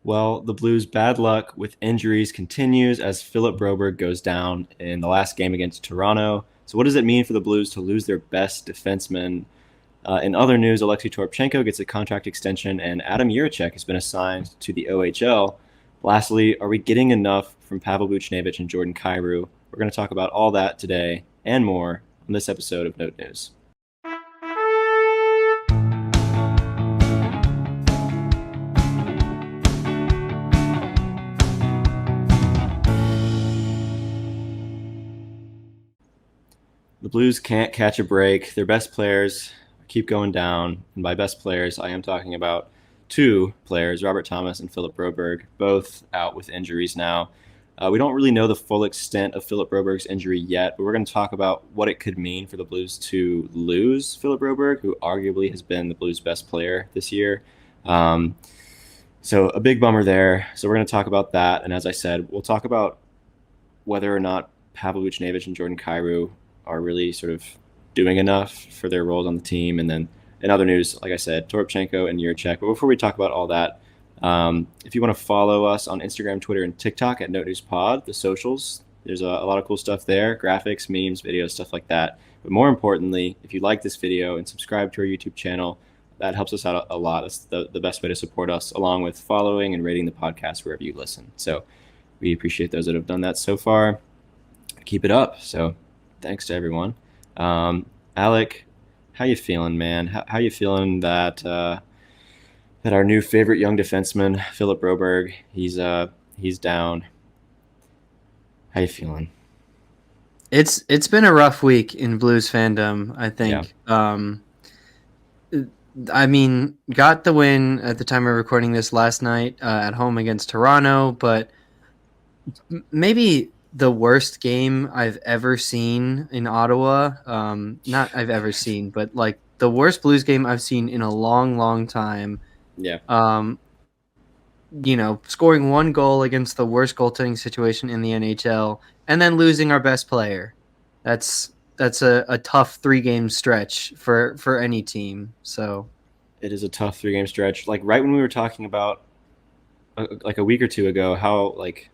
Well, the Blues' bad luck with injuries continues as Philip Broberg goes down in the last game against Toronto. So, what does it mean for the Blues to lose their best defenseman? In other news, Alexey Toropchenko gets a contract extension, and Adam Jiricek has been assigned to the OHL. Lastly, are we getting enough from Pavel Buchnevich and Jordan Kyrou? We're going to talk about all that today and more on this episode of Note News. The Blues can't catch a break. Their best players keep going down. And by best players, I am talking about two players, Robert Thomas and Philip Broberg, both out with injuries now. We don't really know the full extent of Philip Broberg's injury yet, but we're going to talk about what it could mean for the Blues to lose Philip Broberg, who arguably has been the Blues' best player this year. So a big bummer there. So we're going to talk about that. And as I said, we'll talk about whether or not Pavel Buchnevich and Jordan Kyrou are really sort of doing enough for their roles on the team. And then in other news, like I said, Toropchenko and Jiricek. But before we talk about all that, if you want to follow us on Instagram, Twitter, and TikTok at Note News Pod, the socials, there's a lot of cool stuff there, graphics, memes, videos, stuff like that. But more importantly, if you like this video and subscribe to our YouTube channel, that helps us out a lot. It's the best way to support us, along with following and rating the podcast wherever you listen. So we appreciate those that have done that so far. Keep it up. So thanks to everyone. Alec, how you feeling, man? How you feeling that that our new favorite young defenseman, Philip Broberg, he's down? How you feeling? It's been a rough week in Blues fandom, I think. Yeah. I mean, got the win at the time of recording this last night at home against Toronto, but maybe the worst game I've ever seen in Ottawa. Not I've ever seen, but like the worst Blues game I've seen in a long, long time. Yeah. Scoring one goal against the worst goaltending situation in the NHL and then losing our best player. That's a tough 3-game stretch for any team. So it is a tough 3-game stretch. Like right when we were talking about like a week or two ago, how like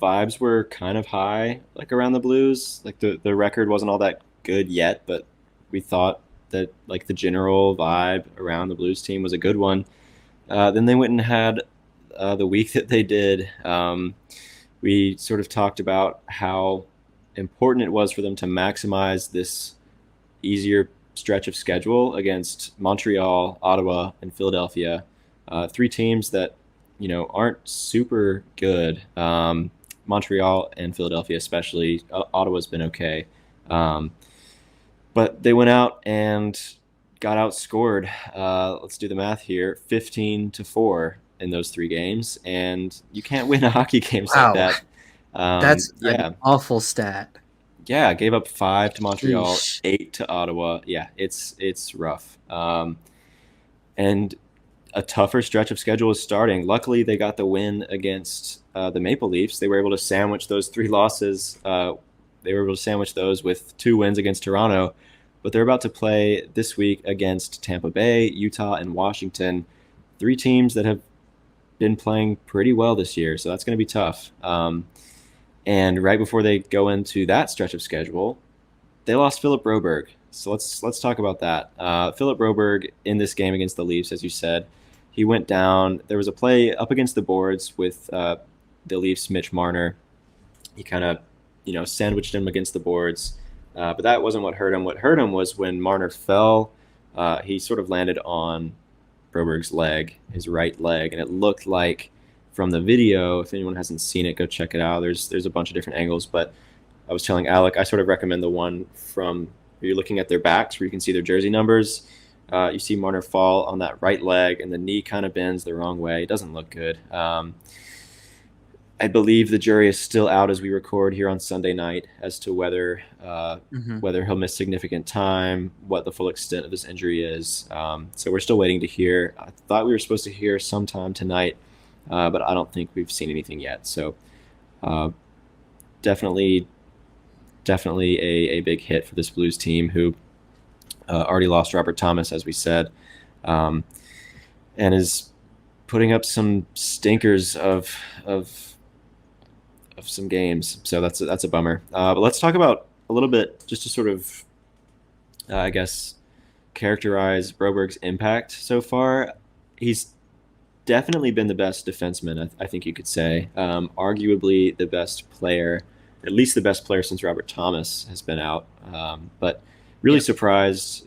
vibes were kind of high, like around the Blues. Like the record wasn't all that good yet, but we thought that like the general vibe around the Blues team was a good one. Then they went and had the week that they did. We sort of talked about how important it was for them to maximize this easier stretch of schedule against Montreal, Ottawa, and Philadelphia. 3 teams that, aren't super good. Montreal and Philadelphia especially. Ottawa's been okay. But they went out and got outscored. Let's do the math here. 15-4 in those 3 games. And you can't win a hockey games like that. That's an awful stat. Yeah, gave up 5 to Montreal, 8 to Ottawa. Yeah, it's rough. And a tougher stretch of schedule is starting. Luckily, they got the win against the Maple Leafs. They were able to sandwich those 3 losses. They were able to sandwich those with 2 wins against Toronto. But they're about to play this week against Tampa Bay, Utah, and Washington. 3 teams that have been playing pretty well this year, so that's going to be tough. And right before they go into that stretch of schedule, they lost Philip Broberg. So let's talk about that. Philip Broberg in this game against the Leafs, as you said, he went down. There was a play up against the boards with the Leafs' Mitch Marner. He kind of, sandwiched him against the boards. But that wasn't what hurt him. What hurt him was when Marner fell, he sort of landed on Broberg's leg, his right leg, and it looked like from the video, if anyone hasn't seen it, go check it out. There's a bunch of different angles, but I was telling Alec, I sort of recommend the one from where you're looking at their backs where you can see their jersey numbers. You see Marner fall on that right leg, and the knee kind of bends the wrong way. It doesn't look good. I believe the jury is still out as we record here on Sunday night as to whether he'll miss significant time, what the full extent of this injury is. So we're still waiting to hear. I thought we were supposed to hear sometime tonight, but I don't think we've seen anything yet. So definitely a big hit for this Blues team who already lost Robert Thomas, as we said, and is putting up some stinkers of some games. So that's a bummer. But let's talk about a little bit just to sort of, I guess, characterize Broberg's impact so far. He's definitely been the best defenseman, I think you could say. Arguably the best player, at least the best player since Robert Thomas has been out. But really surprised,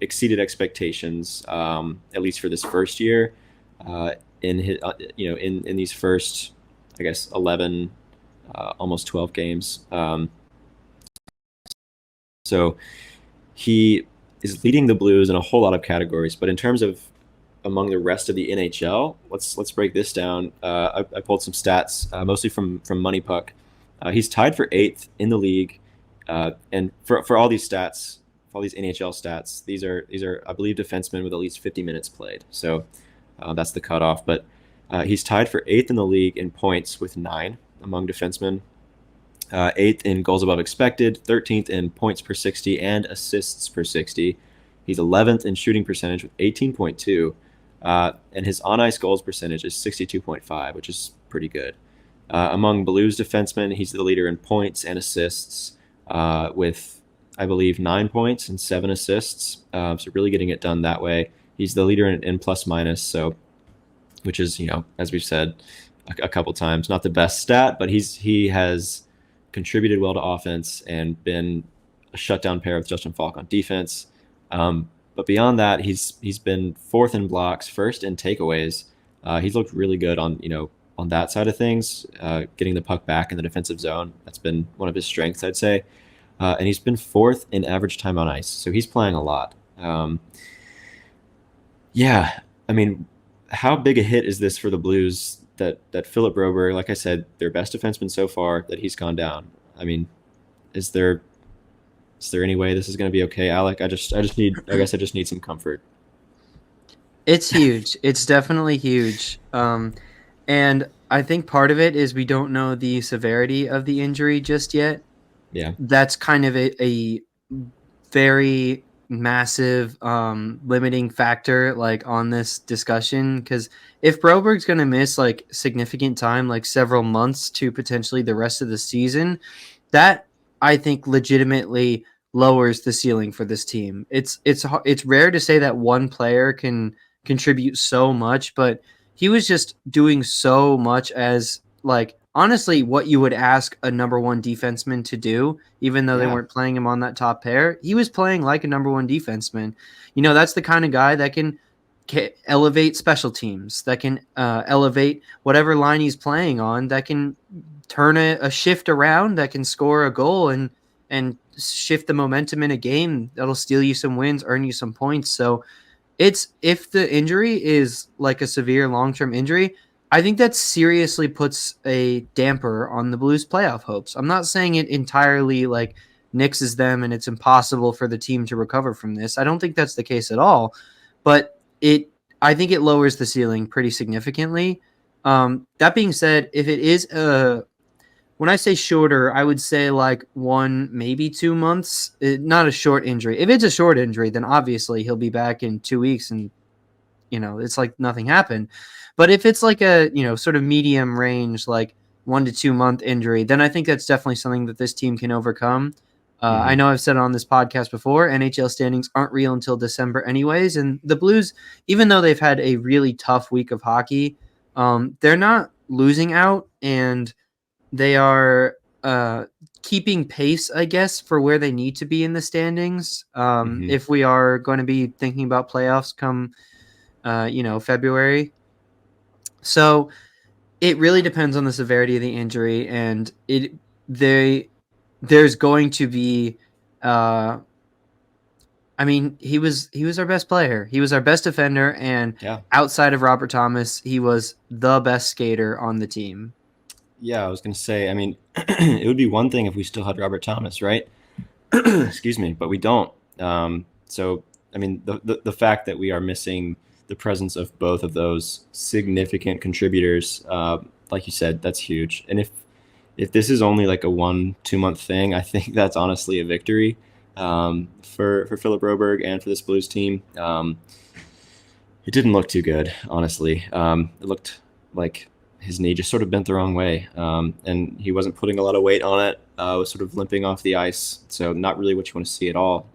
exceeded expectations, at least for this first year. In his, in these first, I guess, 11, almost 12 games. So he is leading the Blues in a whole lot of categories, but in terms of among the rest of the NHL, let's break this down. I pulled some stats, mostly from Money Puck. He's tied for 8th in the league, and for all these stats, for all these NHL stats, these are I believe defensemen with at least 50 minutes played. So that's the cutoff. But he's tied for 8th in the league in points with 9 among defensemen. 8th in goals above expected, 13th in points per 60 and assists per 60. He's 11th in shooting percentage with 18.2, and his on-ice goals percentage is 62.5, which is pretty good. Among Blues defensemen, he's the leader in points and assists with, I believe, 9 points and 7 assists, so really getting it done that way. He's the leader in plus-minus, so which is, as we've said a couple times, not the best stat, but he has contributed well to offense and been a shutdown pair with Justin Falk on defense. But beyond that, he's been 4th in blocks, 1st in takeaways. He's looked really good on that side of things, getting the puck back in the defensive zone. That's been one of his strengths, I'd say. And he's been 4th in average time on ice, so he's playing a lot. I mean, how big a hit is this for the Blues that Philip Broberg, like I said, their best defenseman so far, that he's gone down? I mean, is there any way this is going to be okay, Alec? I guess I just need some comfort. It's huge. It's definitely huge. And I think part of it is we don't know the severity of the injury just yet. Yeah. That's kind of a very massive limiting factor on this discussion, because if Broberg's going to miss significant time, several months to potentially the rest of the season, that I think legitimately lowers the ceiling for this team. It's rare to say that one player can contribute so much, but he was just doing so much as honestly what you would ask a number one defenseman to do, even though they weren't playing him on that top pair. He was playing like a number one defenseman. That's the kind of guy that can elevate special teams, that can elevate whatever line he's playing on, that can turn a shift around, that can score a goal and shift the momentum in a game that'll steal you some wins, earn you some points. So if the injury is a severe long-term injury, I think that seriously puts a damper on the Blues playoff hopes. I'm not saying it entirely nixes them and it's impossible for the team to recover from this. I don't think that's the case at all, but I think it lowers the ceiling pretty significantly. That being said, if it is when I say shorter, I would say 1, maybe 2 months, not a short injury. If it's a short injury, then obviously he'll be back in 2 weeks and it's like nothing happened. But if it's a, sort of medium range, 1 to 2 month injury, then I think that's definitely something that this team can overcome. I know I've said it on this podcast before, NHL standings aren't real until December anyways. And the Blues, even though they've had a really tough week of hockey, they're not losing out, and they are keeping pace, I guess, for where they need to be in the standings. If we are going to be thinking about playoffs come, February. So it really depends on the severity of the injury, and there's going to be he was our best player. He was our best defender, and outside of Robert Thomas, he was the best skater on the team. Yeah, I was going to say, it would be one thing if we still had Robert Thomas, right? Excuse me, but we don't. So, the fact that we are missing the presence of both of those significant contributors, like you said, that's huge. And if this is only a 1-2 month thing, I think that's honestly a victory for Philip Broberg and for this Blues team. It didn't look too good, honestly. It looked like his knee just sort of bent the wrong way, and he wasn't putting a lot of weight on it. Was sort of limping off the ice, so not really what you want to see at all.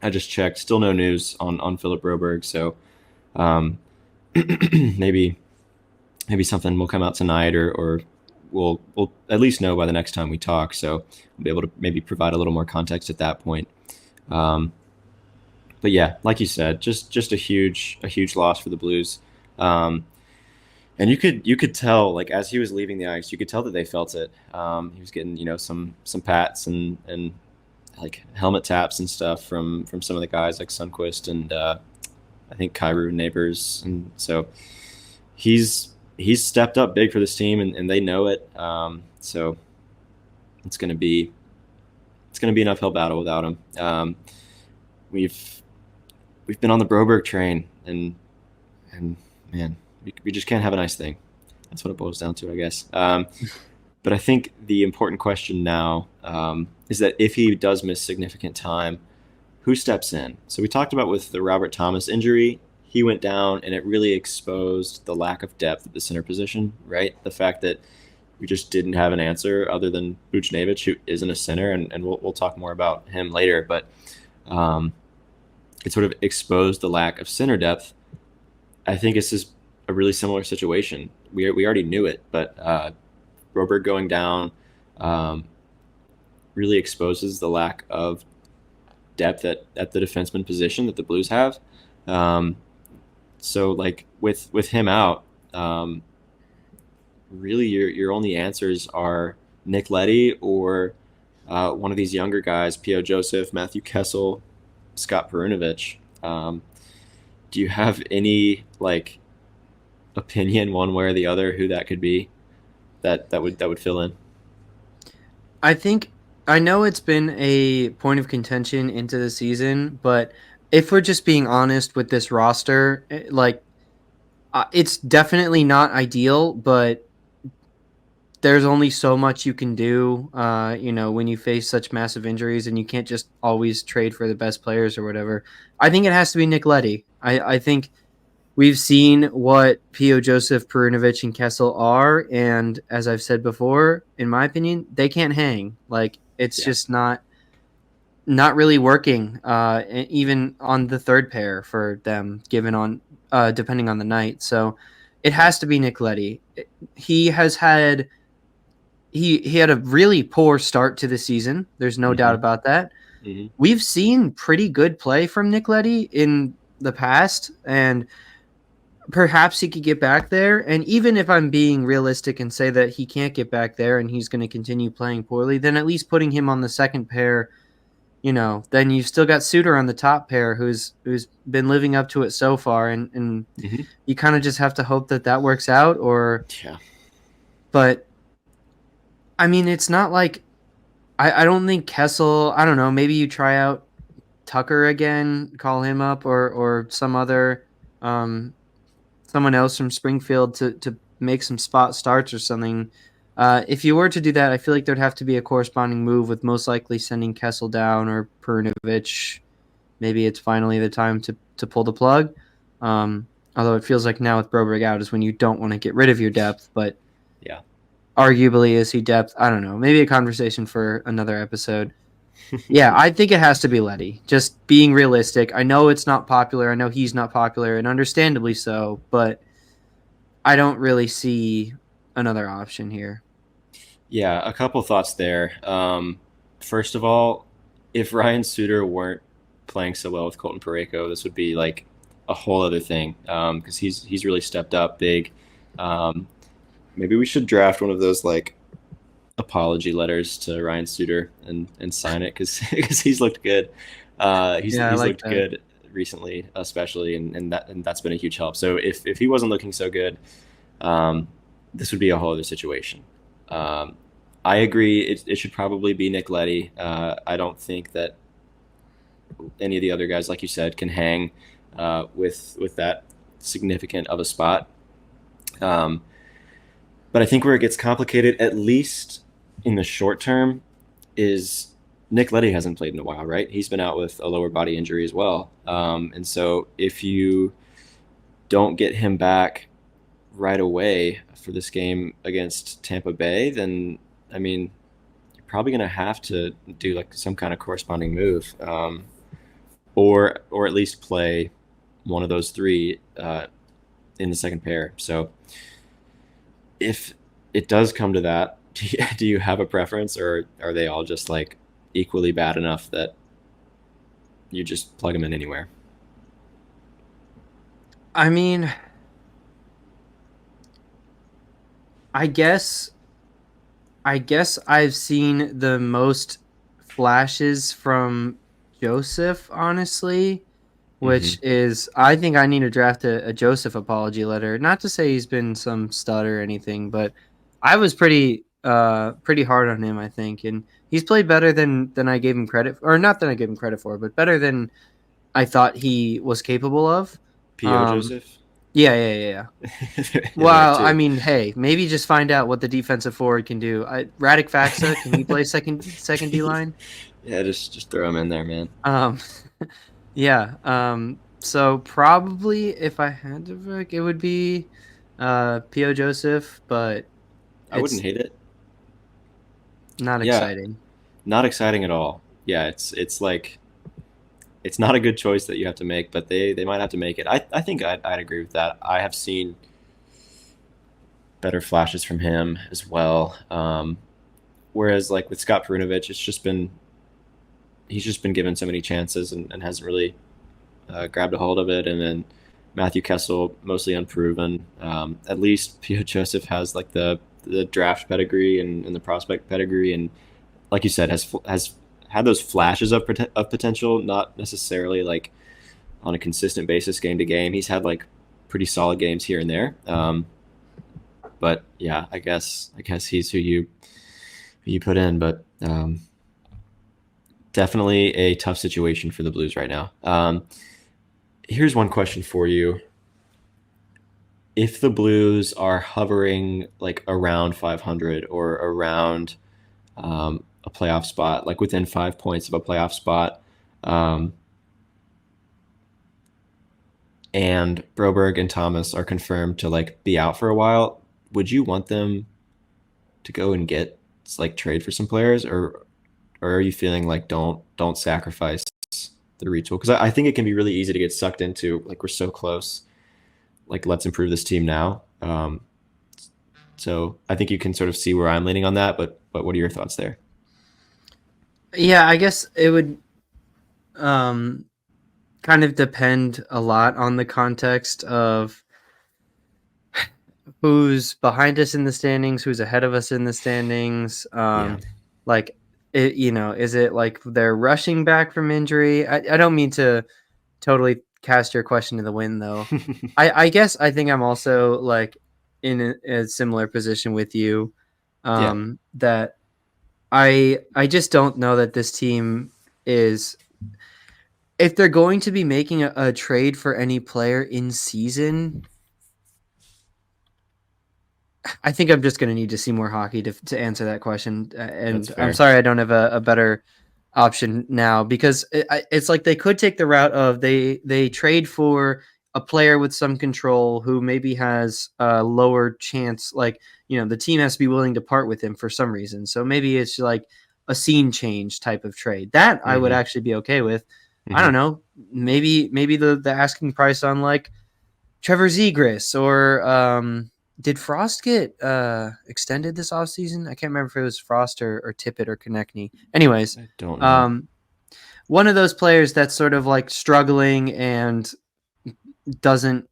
I just checked, still no news on Philip Broberg, so um, maybe something will come out tonight, or we'll at least know by the next time we talk. So we'll be able to maybe provide a little more context at that point. Um, but yeah, like you said, just a huge loss for the Blues. Um, and you could tell, like, as he was leaving the ice, you could tell that they felt it. He was getting some pats and like helmet taps and stuff from some of the guys like Sundqvist and I think Kyrou neighbors, and so he's stepped up big for this team, and they know it. So it's gonna be an uphill battle without him. We've been on the Broberg train, and man, we just can't have a nice thing. That's what it boils down to, I guess. But I think the important question now is that if he does miss significant time, who steps in? So we talked about with the Robert Thomas injury, he went down and it really exposed the lack of depth at the center position, right? The fact that we just didn't have an answer other than Buchnevich, who isn't a center, and we'll talk more about him later, but um, it sort of exposed the lack of center depth. I think it's just a really similar situation. We already knew it, but Broberg going down um, really exposes the lack of depth at the defenseman position that the Blues have. Um, so like with him out, really your only answers are Nick Leddy or one of these younger guys, P.O. Joseph, Matthew Kessel, Scott Perunovich. Do you have any like opinion one way or the other who that could be that would fill in? I think I know it's been a point of contention into the season, but if we're just being honest with this roster, it's definitely not ideal, but there's only so much you can do, when you face such massive injuries, and you can't just always trade for the best players or whatever. I think it has to be Nick Leddy. I think we've seen what P.O. Joseph, Perunovich, and Kessel are, and as I've said before, in my opinion, they can't hang. Like, it's Yeah, just not really working, even on the third pair for them, depending on the night. So it yeah, has to be Nick Leddy. He has had he had a really poor start to the season. There's no doubt hmm about that. hmm We've seen pretty good play from Nick Leddy in the past, and perhaps he could get back there. And even if I'm being realistic and say that he can't get back there and he's going to continue playing poorly, then at least putting him on the second pair, then you've still got Suter on the top pair who's been living up to it so far, and hmm you kind of just have to hope that works out. yeah, But I mean, it's not like I don't think Kessel. I don't know. Maybe you try out Tucker again, call him up, or some other someone else from Springfield to make some spot starts or something. If you were to do that, I feel like there'd have to be a corresponding move with most likely sending Kessel down or Perunovich. Maybe it's finally the time to pull the plug. Although it feels like now with Broberg out is when you don't want to get rid of your depth, but yeah. arguably is he depth? I don't know. Maybe a conversation for another episode. Yeah, I think it has to be Letty. Just being realistic. I know it's not popular. I know he's not popular, and understandably so, but I don't really see another option here. Yeah, a couple thoughts there. First of all, if Ryan Suter weren't playing so well with Colton Parayko, this would be like a whole other thing because he's really stepped up big. Um, Maybe we should draft one of those like apology letters to Ryan Suter and sign it because he's looked good. Yeah, I He's like looked that. good recently, especially, and that's been a huge help. So if he wasn't looking so good, um, this would be a whole other situation. Um, I agree. It should probably be Nick Leddy. I don't think that any of the other guys, like you said, can hang with that significant of a spot. Um, but I think where it gets complicated, at least in the short term, is Nick Leddy hasn't played in a while, right? He's been out with a lower body injury as well. And so if you don't get him back right away for this game against Tampa Bay, then I mean, you're probably going to have to do like some kind of corresponding move, or at least play one of those three in the second pair. So if it does come to that, do you have a preference, or are they all just like equally bad enough that you just plug them in anywhere? I mean, I guess I've seen the most flashes from Joseph, honestly, Mm-hmm. which is I think I need to draft a Joseph apology letter. Not to say he's been some stud or anything, but I was pretty hard on him, I think, and he's played better than I gave him credit, or not that I gave him credit for, but better than I thought he was capable of. P.O. Um, Joseph? yeah. Yeah, there are Well, I two. mean, hey, maybe just find out what the defensive forward can do. Radic Faxa, can he play second D line? Yeah, just throw them in there, man. Um, yeah. So probably if I had to pick, it would be P.O. Joseph, but I wouldn't it's hate it. not Yeah, exciting. not exciting at all. Yeah, it's like it's not a good choice that you have to make, but they might have to make it. I think I'd agree with that. I have seen better flashes from him as well. Whereas like with Scott Perunovich, he's just been given so many chances and hasn't really grabbed a hold of it. And then Matthew Kessel, mostly unproven. At least Pio Joseph has like the draft pedigree and the prospect pedigree, and like you said, has had those flashes of potential, not necessarily like on a consistent basis game to game. He's had like pretty solid games here and there. But yeah, I guess he's who you put in, but definitely a tough situation for the Blues right now. Here's one question for you: if the Blues are hovering like around 500 or around a playoff spot, like within 5 points of a playoff spot, um, and Broberg and Thomas are confirmed to like be out for a while, would you want them to go and get like trade for some players, or are you feeling like don't sacrifice the retool? Because I think it can be really easy to get sucked into like we're so close, like let's improve this team now. So I think you can sort of see where I'm leaning on that, but what are your thoughts there? Yeah, I guess it would um, kind of depend a lot on the context of who's behind us in the standings, who's ahead of us in the standings. Yeah. Like, is it like they're rushing back from injury? I don't mean to totally cast your question to the wind, though. I guess I think I'm also like in a similar position with you. Yeah. That I just don't know that this team is if they're going to be making a trade for any player in season. I think I'm just going to need to see more hockey to answer that question. That's And I'm fair. sorry I don't have a better option now because it's like they could take the route of they trade for a player with some control who maybe has a lower chance. Like, the team has to be willing to part with him for some reason. So maybe it's like a scene change type of trade that I would Mm-hmm. actually be okay with. I Mm-hmm. don't know. Maybe the asking price on like Trevor Zegras or did Frost get extended this offseason? I can't remember if it was Frost or Tippett or Konechny. Anyways, I don't know. um, one of those players that's sort of like struggling and doesn't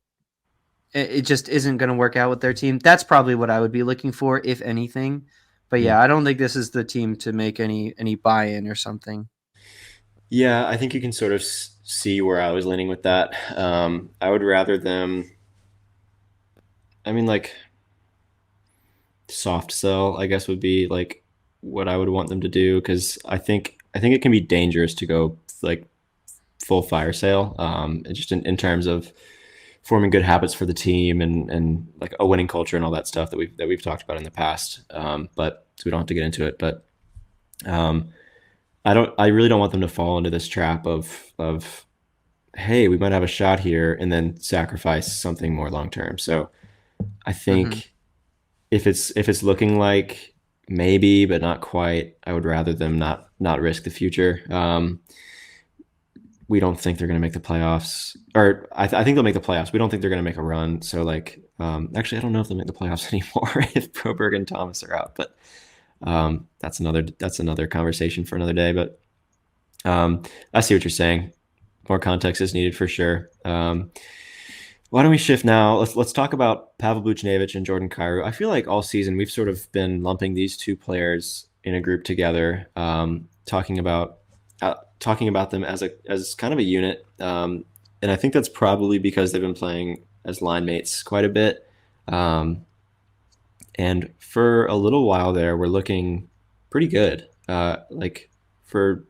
it just isn't going to work out with their team. That's probably what I would be looking for, if anything. But Mm. yeah, I don't think this is the team to make any buy-in or something. Yeah, I think you can sort of see where I was leaning with that. I would rather them. I mean, like soft sell, I guess would be like what I would want them to do because I think it can be dangerous to go like full fire sale. And just in terms of forming good habits for the team and like a winning culture and all that stuff that we've talked about in the past. But so we don't have to get into it. But um, I really don't want them to fall into this trap of hey, we might have a shot here, and then sacrifice something more long term. So I Hmm. think if it's looking like maybe but not quite, I would rather them not risk the future. We don't think they're going to make the playoffs, or I think they'll make the playoffs. We don't think they're going to make a run. So like, actually, I don't know if they'll make the playoffs anymore if Broberg and Thomas are out. But that's another conversation for another day. But I see what you're saying. More context is needed for sure. Why don't we shift now? Let's talk about Pavel Buchnevich and Jordan Kyrou. I feel like all season we've sort of been lumping these two players in a group together, talking about them as kind of a unit. And I think that's probably because they've been playing as line mates quite a bit. Um, and for a little while there, we're looking pretty good. Like for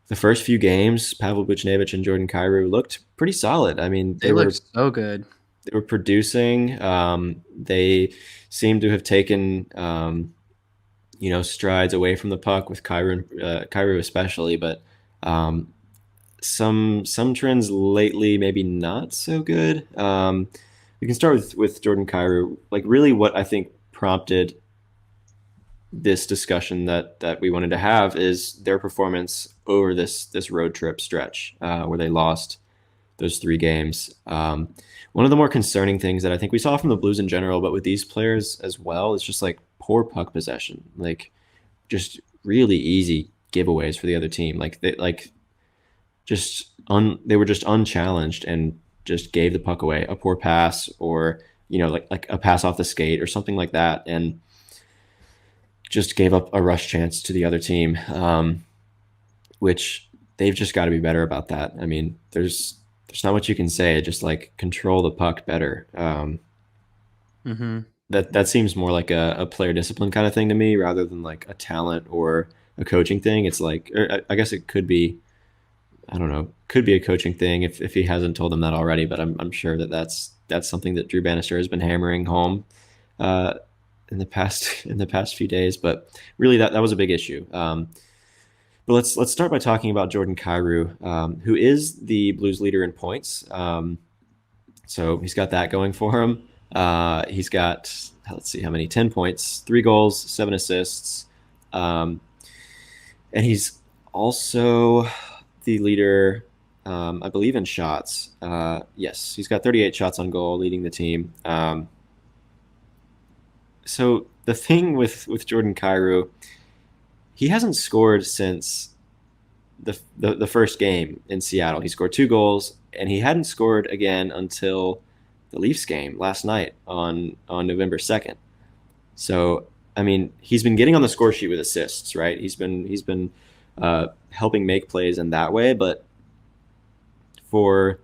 the first few games, Pavel Buchnevich and Jordan Kyrou looked pretty solid. I mean, They look so good. they were producing. They seemed to have taken strides away from the puck with Kyrou especially, but um, some trends lately maybe not so good. We can start with Jordan Kyrou. Like really, what I think prompted this discussion that we wanted to have is their performance over this road trip stretch where they lost those 3 games. One of the more concerning things that I think we saw from the Blues in general, but with these players as well, is just like poor puck possession, like just really easy giveaways for the other team. Like they were just unchallenged and just gave the puck away, a poor pass or like a pass off the skate or something like that, and just gave up a rush chance to the other team, which they've just got to be better about that. I mean, there's not much you can say. Just like control the puck better. Hmm. That seems more like a player discipline kind of thing to me, rather than like a talent or a coaching thing. It's like, or I guess it could be. I don't know. Could be a coaching thing if he hasn't told them that already. But I'm sure that's something that Drew Bannister has been hammering home uh, in the past few days. But really, that was a big issue. But let's start by talking about Jordan Kyrou, who is the Blues leader in points. So he's got that going for him. He's got, let's see how many, 10 points, 3 goals, 7 assists. And he's also the leader, I believe, in shots. Yes, he's got 38 shots on goal, leading the team. So the thing with Jordan Kyrou, he hasn't scored since the first game in Seattle. He scored 2 goals, and he hadn't scored again until the Leafs game last night on November 2nd. So I mean, he's been getting on the score sheet with assists, right? He's been helping make plays in that way, but for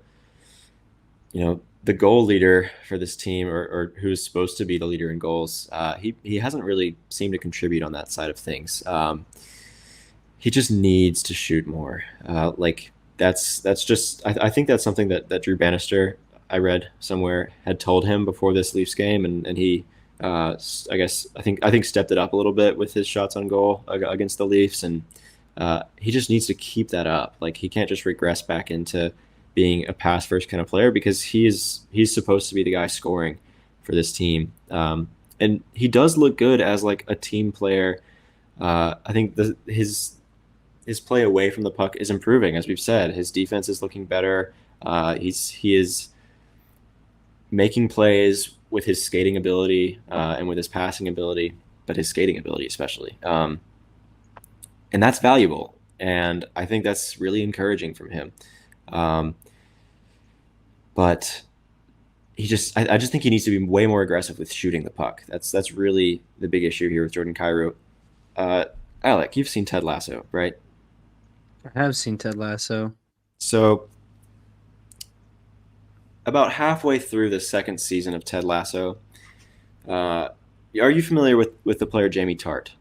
the goal leader for this team, or who's supposed to be the leader in goals, he hasn't really seemed to contribute on that side of things. He just needs to shoot more. Like that's just I think that's something that Drew Bannister, I read somewhere, had told him before this Leafs game, and he I think stepped it up a little bit with his shots on goal against the Leafs, and he just needs to keep that up. Like he can't just regress back into being a pass first kind of player, because he's supposed to be the guy scoring for this team. And he does look good as like a team player. I think his play away from the puck is improving, as we've said. His defense is looking better. He is making plays with his skating ability and with his passing ability, but his skating ability especially. And that's valuable. And I think that's really encouraging from him. Um, but I just think he needs to be way more aggressive with shooting the puck. That's really the big issue here with Jordan Kyrou. Uh, Alec, you've seen Ted Lasso, right? I have seen Ted Lasso. So about halfway through the second season of Ted Lasso, uh, are you familiar with the player Jamie Tart?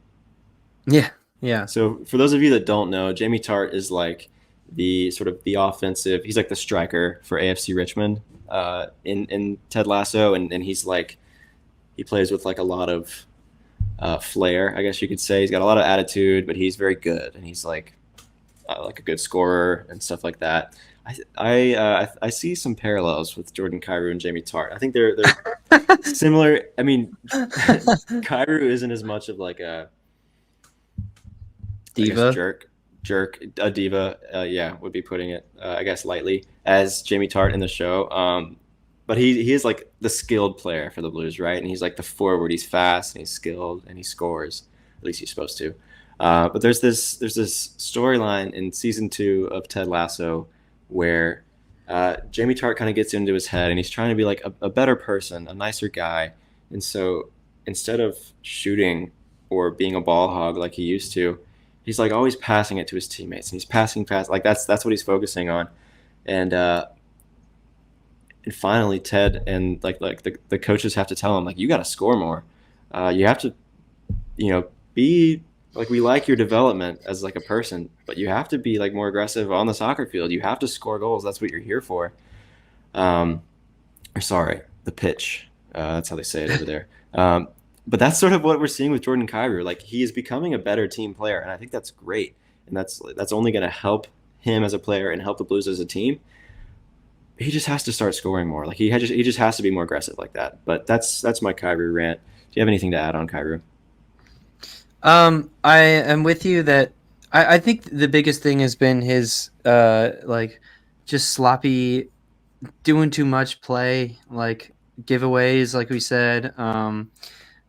Yeah, yeah. So for those of you that don't know, Jamie Tart is like the sort of the offensive. He's like the striker for AFC Richmond in Ted Lasso, and he's like he plays with like a lot of flair, I guess you could say. He's got a lot of attitude, but he's very good, and he's like a good scorer and stuff like that. I see some parallels with Jordan Kyrou and Jamie Tart. I think they're similar. I mean, Kyrou isn't as much of like a, I guess, Diva. jerk, a diva. Yeah, would be putting it, I guess, lightly, as Jamie Tart in the show. But he is like the skilled player for the Blues, right? And he's like the forward. He's fast and he's skilled and he scores. At least he's supposed to. But there's this storyline in season 2 of Ted Lasso where Jamie Tart kind of gets into his head and he's trying to be like a better person, a nicer guy. And so instead of shooting or being a ball hog like he used to, he's like always passing it to his teammates and he's passing fast. Like that's what he's focusing on. And and finally Ted and like the coaches have to tell him like you got to score more. You have to be like we like your development as like a person, but you have to be like more aggressive on the soccer field. You have to score goals. That's what you're here for. Um, or sorry, the pitch. That's how they say it over there. But that's sort of what we're seeing with Jordan Kyrou. Like he is becoming a better team player, and I think that's great. And that's only going to help him as a player and help the Blues as a team. He just has to start scoring more. Like he just has to be more aggressive like that. But that's my Kyrou rant. Do you have anything to add on Kyrou? I am with you that I think the biggest thing has been his like just sloppy doing too much play, like giveaways, like we said.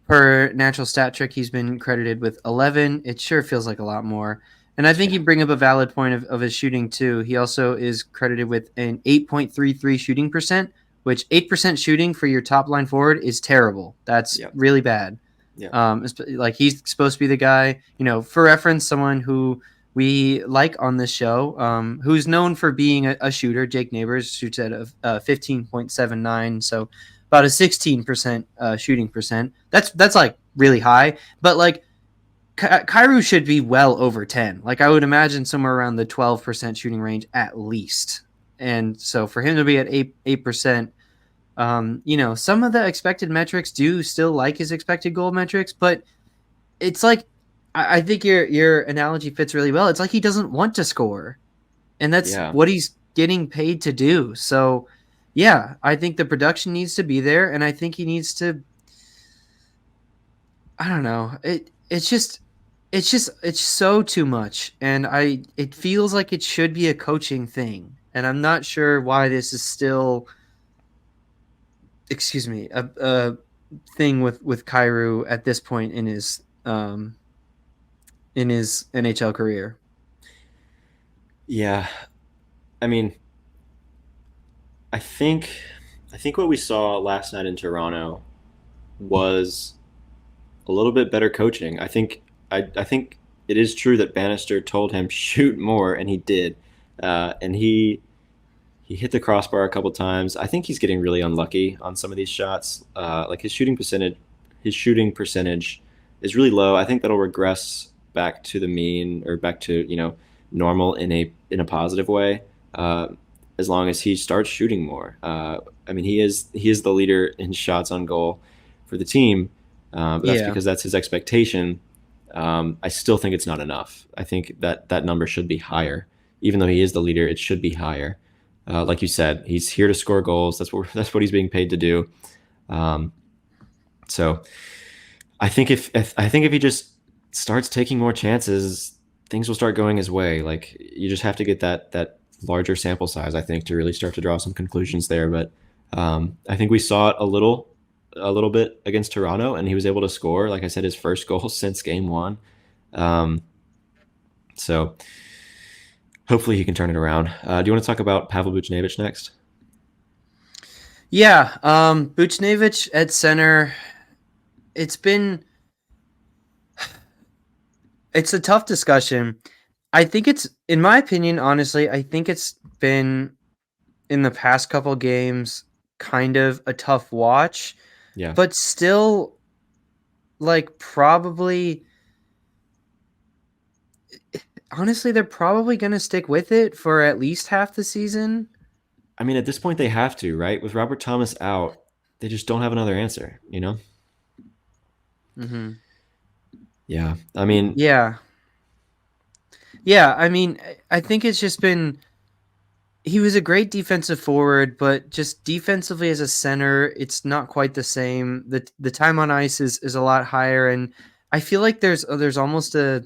Per natural stat trick, he's been credited with 11. It sure feels like a lot more. And I think Yeah. you bring up a valid point of his shooting too. He also is credited with an 8.33 shooting percent, which 8% shooting for your top line forward is terrible. That's Yeah. really bad. Yeah. Like he's supposed to be the guy, for reference, someone who we like on this show, who's known for being a shooter. Jake Neighbors shoots at a 15.79, so about a 16% shooting percent. That's like really high, but like Kyrou should be well over 10. Like I would imagine somewhere around the 12% shooting range at least. And so for him to be at 8%, some of the expected metrics do still like his expected goal metrics, but it's like I think your analogy fits really well. It's like he doesn't want to score, and that's Yeah. what he's getting paid to do. So, yeah, I think the production needs to be there, and I think he needs to. I don't know. It's so too much, and it feels like it should be a coaching thing, and I'm not sure why this is still. Excuse me, a thing with Kyrou at this point in his NHL career. Yeah. I mean, I think I think what we saw last night in Toronto was a little bit better coaching. I think it is true that Bannister told him shoot more, and he did, and he hit the crossbar a couple times. I think he's getting really unlucky on some of these shots. Like his shooting percentage is really low. I think that'll regress back to the mean or back to normal in a positive way. As long as he starts shooting more. I mean, he is the leader in shots on goal for the team, but that's Yeah, because that's his expectation. I still think it's not enough. I think that number should be higher. Even though he is the leader, it should be higher. Like you said, he's here to score goals. That's what he's being paid to do. Um, so I think if he just starts taking more chances, things will start going his way. Like you just have to get that larger sample size, I think, to really start to draw some conclusions there. But I think we saw it a little bit against Toronto, and he was able to score. Like I said, his first goal since game one. Um, so hopefully he can turn it around. Do you want to talk about Pavel Buchnevich next? yeah. Buchnevich at center. It's been it's a tough discussion. I think it's, in my opinion, honestly, I think it's been in the past couple games kind of a tough watch, Yeah. but still, like probably honestly, they're probably gonna stick with it for at least half the season. I mean, at this point, they have to, right? With Robert Thomas out, they just don't have another answer. Mm-hmm. Yeah. I mean, Yeah, yeah. I mean, I think it's just been he was a great defensive forward, but just defensively as a center, it's not quite the same. The time on ice is a lot higher, and I feel like there's almost a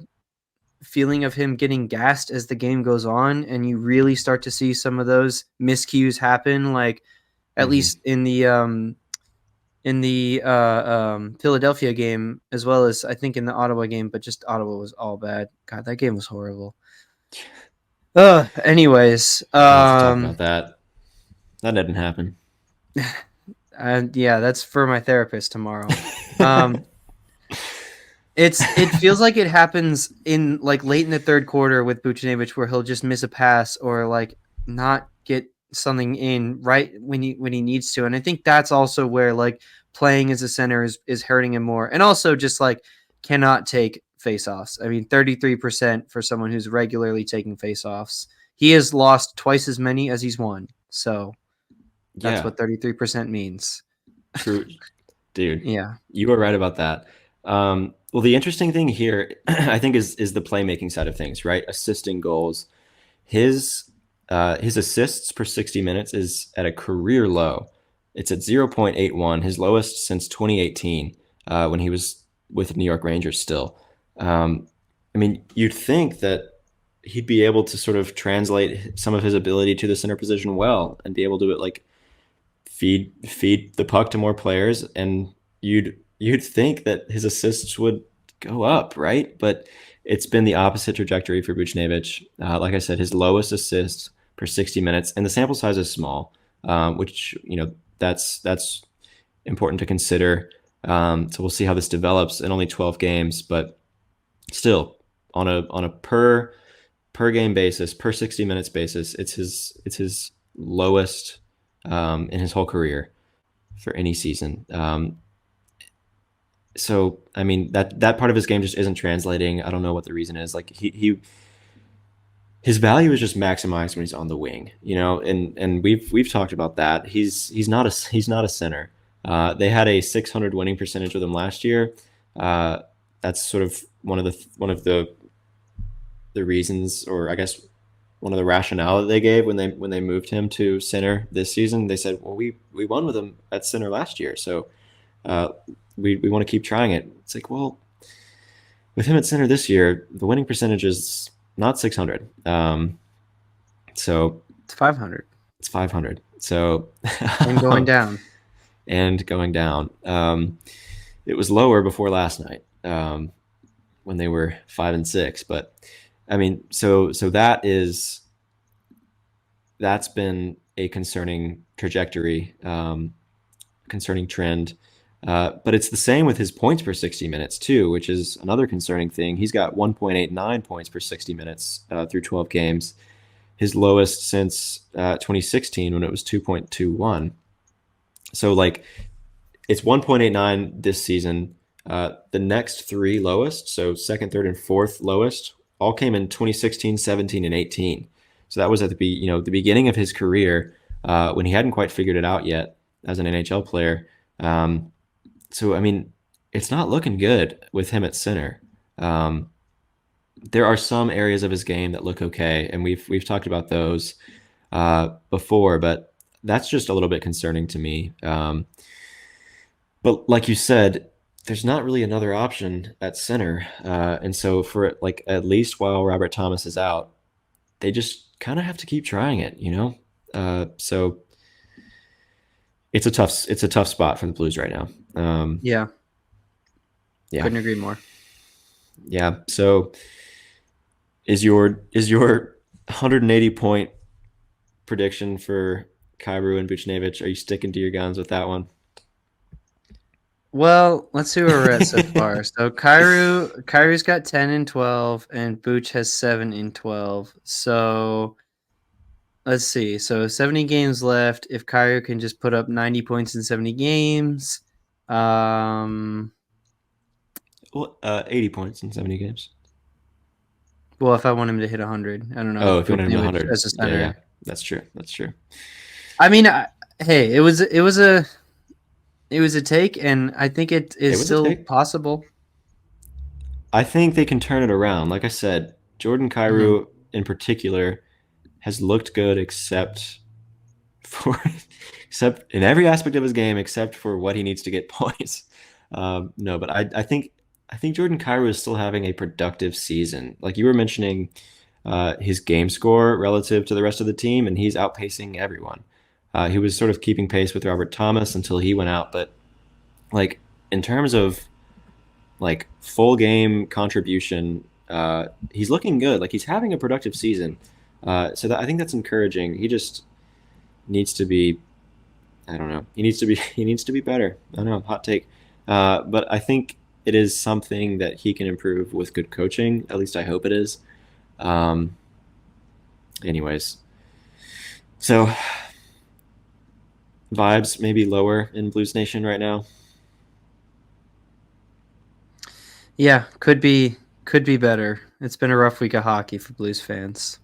feeling of him getting gassed as the game goes on, and you really start to see some of those miscues happen, like at Mm-hmm. least in the Philadelphia game, as well as I think in the Ottawa game, but just Ottawa was all bad. God, that game was horrible. Anyways, I don't have to talk about that. That didn't happen. and yeah, that's for my therapist tomorrow. Um, it feels like it happens in like late in the third quarter with Buchnevich, where he'll just miss a pass or like not get something in right when he needs to, and I think that's also where like playing as a center is hurting him more, and also just like cannot take faceoffs. I mean, 33% for someone who's regularly taking faceoffs. He has lost twice as many as he's won, so that's Yeah, what 33% means. true, dude. Yeah. You were right about that. Well, the interesting thing here, I think, is the playmaking side of things, right? Assisting goals. His his assists per 60 minutes is at a career low. It's at 0.81, his lowest since 2018, when he was with New York Rangers still. I mean, you'd think that he'd be able to sort of translate some of his ability to the center position well and be able to like feed the puck to more players, and you'd think that his assists would go up, right? But it's been the opposite trajectory for Buchnevich. Like I said, his lowest assists per 60 minutes, and the sample size is small, which that's important to consider. So we'll see how this develops in only 12 games, but still on a per game basis, per 60 minutes basis, it's his lowest in his whole career for any season. So I mean that part of his game just isn't translating. I don't know what the reason is. Like his value is just maximized when he's on the wing, and we've talked about that. He's not a center. They had a 600 winning percentage with him last year. That's sort of one of the reasons, or I guess one of the rationale that they gave when they moved him to center this season. They said, well, we won with him at center last year, so we want to keep trying it. It's like, well, with him at center this year, the winning percentage is not 600. So It's 500. it's 500. So And going down. and going down. It was lower before last night, when they were 5-6. But I mean, so that's been a concerning trajectory, concerning trend. But it's the same with his points per 60 minutes too, which is another concerning thing. He's got 1.89 points per 60 minutes through 12 games, his lowest since 2016 when it was 2.21. So like it's 1.89 this season. The next three lowest, so second, third, and fourth lowest, all came in 2016, 17, and 18. So that was at the beginning of his career, when he hadn't quite figured it out yet as an NHL player. So I mean, it's not looking good with him at center. There are some areas of his game that look okay, and we've talked about those before, but that's just a little bit concerning to me. But like you said, there's not really another option at center, and so for like at least while Robert Thomas is out, they just kind of have to keep trying it, So it's a tough spot for the Blues right now. Yeah. Yeah, Couldn't agree more. yeah. So is your 180 point prediction for Kyrou and Buchnevich? Are you sticking to your guns with that one? Well, let's see where we're at so far. So Kyrou's got 10 and 12, and Buch has 7 and 12. So let's see. So 70 games left. If Kyrou can just put up 90 points in 70 games, Well, 80 points in 70 games. well, if I want him to hit 100, I don't know. Oh, if you want him to 100, as a center. yeah, that's true. That's true. I mean, hey, it was a take, and I think it is still possible. I think they can turn it around. Like I said, Jordan Kyrou in particular has looked good for except in every aspect of his game except for what he needs to get points. No, but I think Jordan Kyrou is still having a productive season. Like you were mentioning, his game score relative to the rest of the team, and he's outpacing everyone. He was sort of keeping pace with Robert Thomas until he went out, but like in terms of like full game contribution, he's looking good. Like he's having a productive season. I think that's encouraging. He just needs to be. I don't know. He needs to be. He needs to be better. I don't know. Hot take. But I think it is something that he can improve with good coaching. At least I hope it is. Um, anyways, so vibes maybe lower in Blues Nation right now. Yeah, could be better. It's been a rough week of hockey for Blues fans.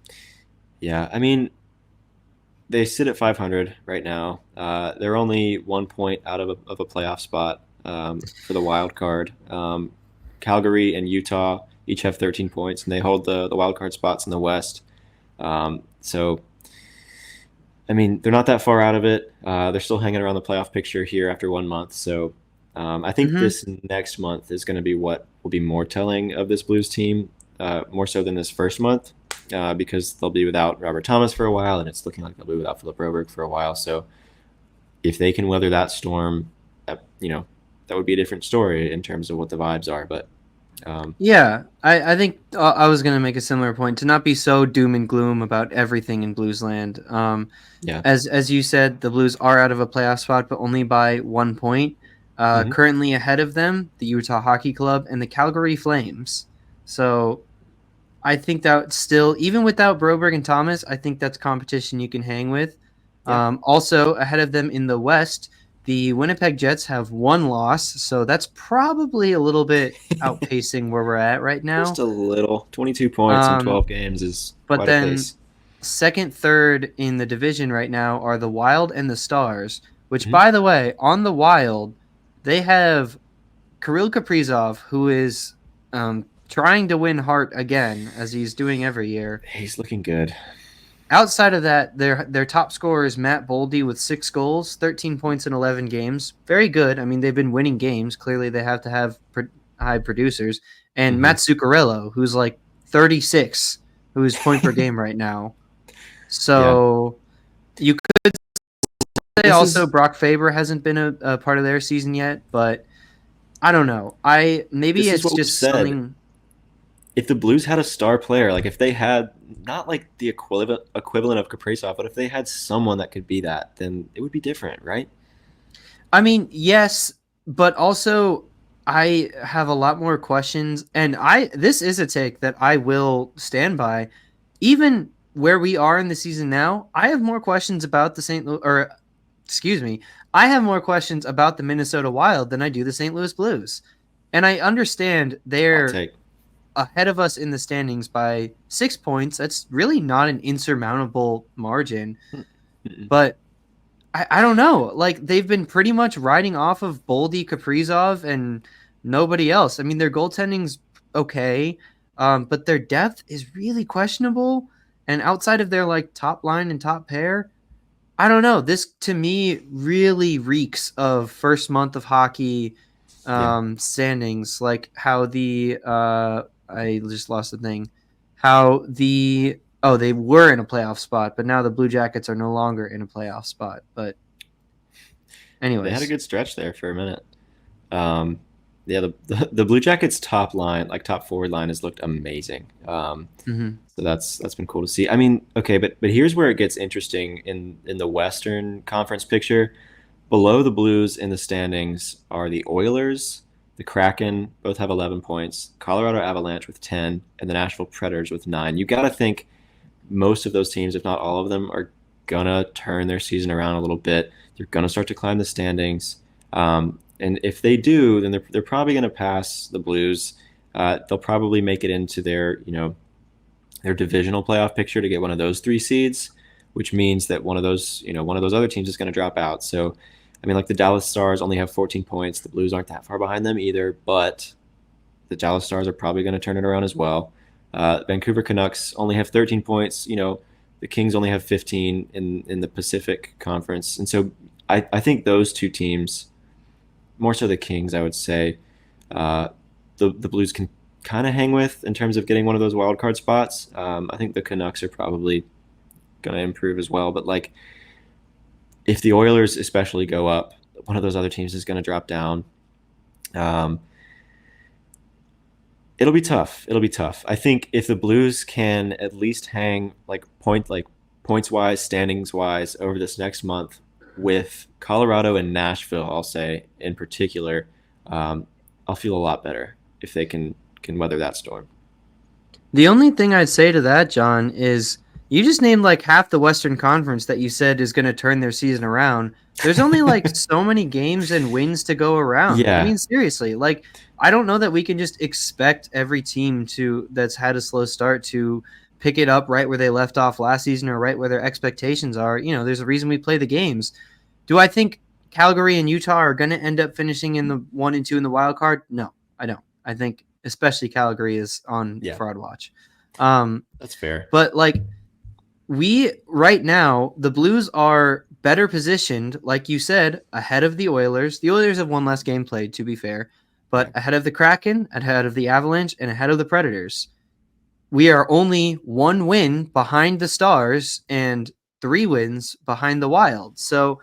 Yeah, I mean, they sit at 500 right now. They're only 1 point out of a playoff spot for the wild card. Calgary and Utah each have 13 points, and they hold the wild card spots in the West. So, I mean, they're not that far out of it. They're still hanging around the playoff picture here after 1 month. So, I think Hmm. this next month is going to be what will be more telling of this Blues team, more so than this first month, because they'll be without Robert Thomas for a while, and it's looking like they'll be without Philip Broberg for a while. So, if they can weather that storm, that would be a different story in terms of what the vibes are. But um, Yeah, I think I was going to make a similar point to not be so doom and gloom about everything in Bluesland. yeah. As you said, the Blues are out of a playoff spot, but only by 1 point. Hmm. Currently ahead of them, the Utah Hockey Club and the Calgary Flames. So I think that still, even without Broberg and Thomas, I think that's competition you can hang with. Yeah. Also ahead of them in the West, the Winnipeg Jets have one loss, so that's probably a little bit outpacing where we're at right Just now. a little. 22 points in Um, 12 games is but quite a then pace. second, third in the division right now are the Wild and the Stars, which, Hmm. by the way, on the Wild, they have Kirill Kaprizov, who is trying to win Hart again, as he's doing every year. He's looking good. Outside of that, their top scorer is Matt Boldy with 6 goals, 13 points in 11 games. Very good. I mean, they've been winning games. Clearly, they have to have high producers. And Hmm. Matt Zuccarello, who's like 36, who's point per game right now. Yeah. So you could say This also is Brock Faber hasn't been a part of their season yet, but I don't know. I maybe this is it's what we've just said. something. If the Blues had a star player, like if they had not like the equivalent of Kaprizov, but if they had someone that could be that, then it would be different, right? I mean, yes, but also I have a lot more questions, and I this is a take that I will stand by. Even where we are in the season now, I have more questions about the St. Louis, or excuse me, I have more questions about the Minnesota Wild than I do the St. Louis Blues. And I understand Hot they're take. ahead of us in the standings by 6 points. That's really not an insurmountable margin, Mm-mm. but I don't know. Like they've been pretty much riding off of Boldy, Kaprizov, and nobody else. I mean, their goaltending's okay, but their depth is really questionable. And outside of their like top line and top pair, I don't know. This to me really reeks of first month of hockey Yeah. standings. Like how the I just lost the thing. How the oh they were in a playoff spot, but now the Blue Jackets are no longer in a playoff spot. But They had a anyways, good stretch there for a minute. Um, yeah, the Blue Jackets top line, like top forward line, has looked amazing. hmm So that's been cool to see. I mean, okay, but here's where it gets interesting in the Western Conference picture. Below the Blues in the standings are the Oilers, the Kraken, both have 11 points, Colorado Avalanche with 10, and the Nashville Predators with 9. You got to think most of those teams, if not all of them, are gonna turn their season around a little bit. They're gonna start to climb the standings, and if they do, then they're probably gonna pass the Blues. They'll probably make it into their divisional playoff picture to get one of those 3 seeds, which means that one of those other teams is going to drop out. So, I mean, like the Dallas Stars only have 14 points. The Blues aren't that far behind them either, but the Dallas Stars are probably going to turn it around as well. Vancouver Canucks only have 13 points. The Kings only have 15 in the Pacific Conference, and so I think those two teams, more so the Kings, I would say, the Blues can kind of hang with in terms of getting one of those wild card spots. I think the Canucks are probably going to improve as well, but like if the Oilers especially go up, one of those other teams is going to drop down. It'll be tough. It'll be tough. I think if the Blues can at least hang points wise, standings wise over this next month with Colorado and Nashville, I'll say in particular, I'll feel a lot better if they can weather that storm. The only thing I'd say to that, John, is you just named like half the Western Conference that you said is going to turn their season around. There's only like so many games and wins to go around. Yeah. I mean, seriously, like I don't know that we can just expect every team that's had a slow start to pick it up right where they left off last season or right where their expectations are. You know, there's a reason we play the games. Do I think Calgary and Utah are going to end up finishing in the 1 and 2 in the wild card? No, I don't. I think especially Calgary is on fraud watch. That's fair. But like right now, the Blues are better positioned, like you said, ahead of the Oilers. The Oilers have one less game played, to be fair, but ahead of the Kraken, ahead of the Avalanche, and ahead of the Predators. We are only 1 win behind the Stars and 3 wins behind the Wild. So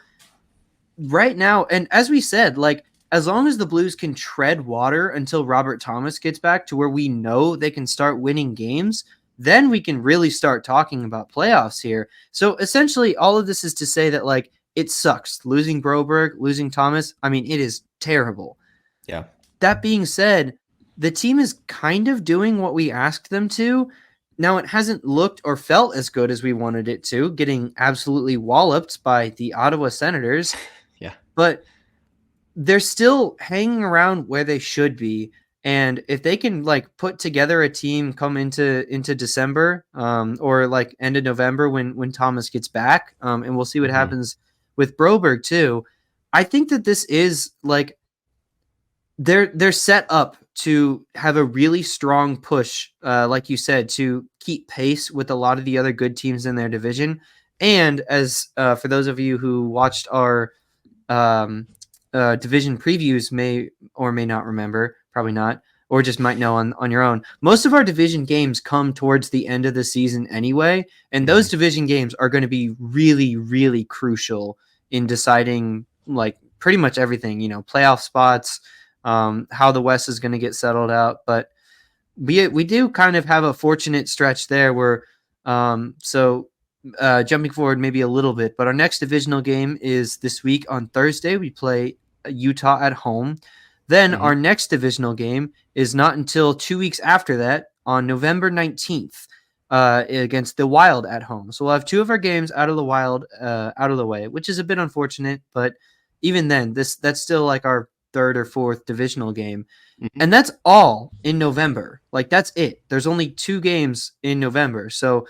right now, and as we said, like as long as the Blues can tread water until Robert Thomas gets back to where we know they can start winning games, then we can really start talking about playoffs here. So essentially all of this is to say that like it sucks losing Broberg, losing Thomas. I mean, it is terrible. Yeah. That being said, the team is kind of doing what we asked them to. Now it hasn't looked or felt as good as we wanted it to, getting absolutely walloped by the Ottawa Senators. Yeah. But they're still hanging around where they should be. And if they can like put together a team come into December or like end of November when Thomas gets back, and we'll see what happens with Broberg too. I think that this is like they're set up to have a really strong push, like you said, to keep pace with a lot of the other good teams in their division. And as for those of you who watched our division previews may or may not remember, probably not, or just might know on your own. Most of our division games come towards the end of the season anyway, and those division games are going to be really, really crucial in deciding like pretty much everything, you know, playoff spots, how the West is going to get settled out. But we do kind of have a fortunate stretch there where, jumping forward maybe a little bit, but our next divisional game is this week on Thursday. We play Utah at home. Then our next divisional game is not until 2 weeks after that on November 19th against the Wild at home. So we'll have 2 of our games out of the Wild out of the way, which is a bit unfortunate. But even then, that's still like our 3rd or 4th divisional game. And that's all in November. Like that's it. There's only 2 games in November. So